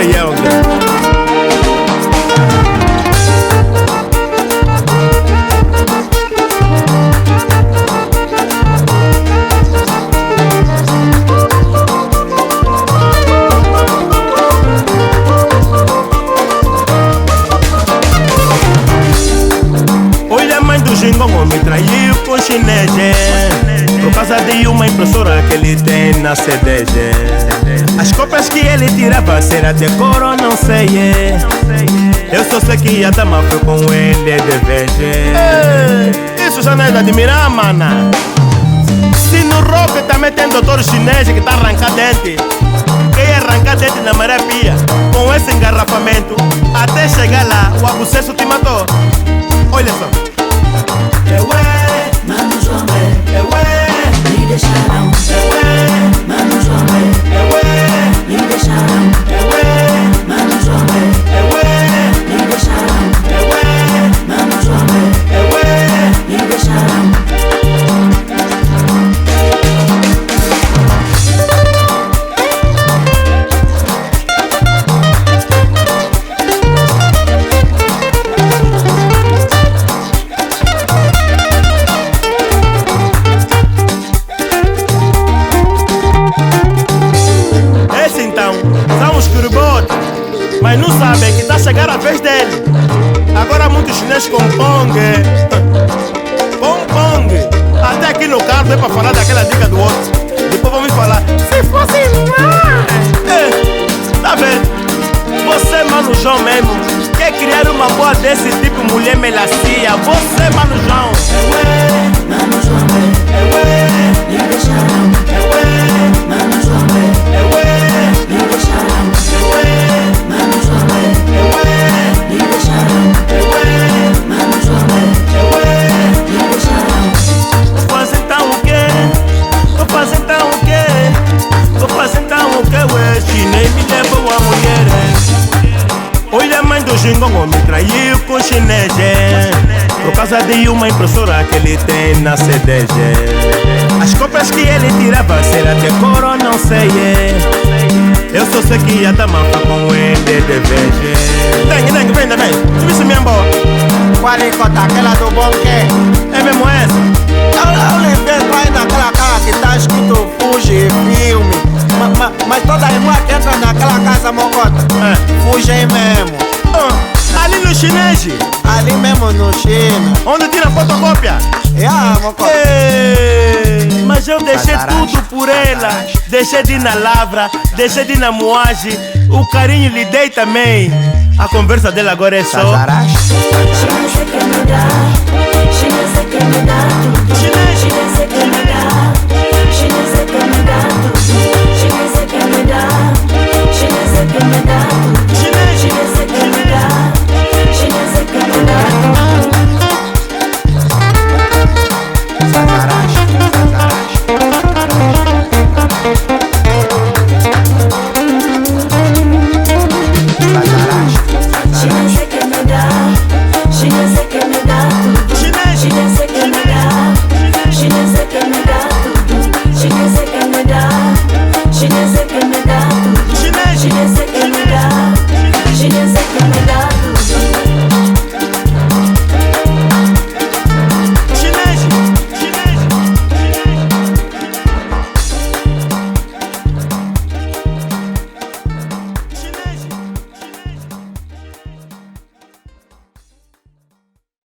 Young. Olha, a mãe do Jingongo me traiu com chinês, por causa de uma impressora que ele tem na CDG. As cópias que ele tirava, se era decoro ou não sei, eu só sei que a dama foi com ele de VG. Isso já não é de admirar, mana. Se no rock também tem doutor chinês que tá arrancando dente, quem arrancar dente na maré pia, com esse engarrafamento, até chegar lá, o abusesso te matou. Olha só. Mano João, me deixaram. Mano João, me deixaram. Mano João, me deixaram. Mano João, me deixaram. Mas não sabem que tá chegando a vez dele. Agora muitos chineses com Pong. Pong. Até aqui no carro é pra falar daquela dica do outro. Depois vão me falar, se fosse tá vendo? Você, Mano João mesmo, quer criar uma boa desse tipo, mulher melancia. Você, Mano João. Mano João, me deixaram. Mano João, me deixaram. Mano João, me deixaram. Mano João, me deixaram. Vou fazer então o quê? Vou fazer então o quê? Vou fazer então o quê? Ué, chinês me levou a mulher. Olha, a mãe do Jingongo me traiu com chinês, por causa de uma impressora que ele tem na CDG. As cópias que ele tirava, se era decoro ou não sei, eu só sei que a dama foi com ele de VG. Dengue, vem também. Tu viste minha boa? Qual é cota? Aquela do bom que? É mesmo essa? Eu levei lá naquela casa que tá escrito Fuji Filme. Mas toda irmã que entra naquela casa mocota, Fuji mesmo. Ali no chinês? Ali mesmo no China. Onde tira fotocópia? Mocota. Mas eu deixei tudo por ela. Deixei de ir na lavra, deixei de ir na moagem. O carinho lhe dei também. A conversa dela agora é só Chinesa que me dá,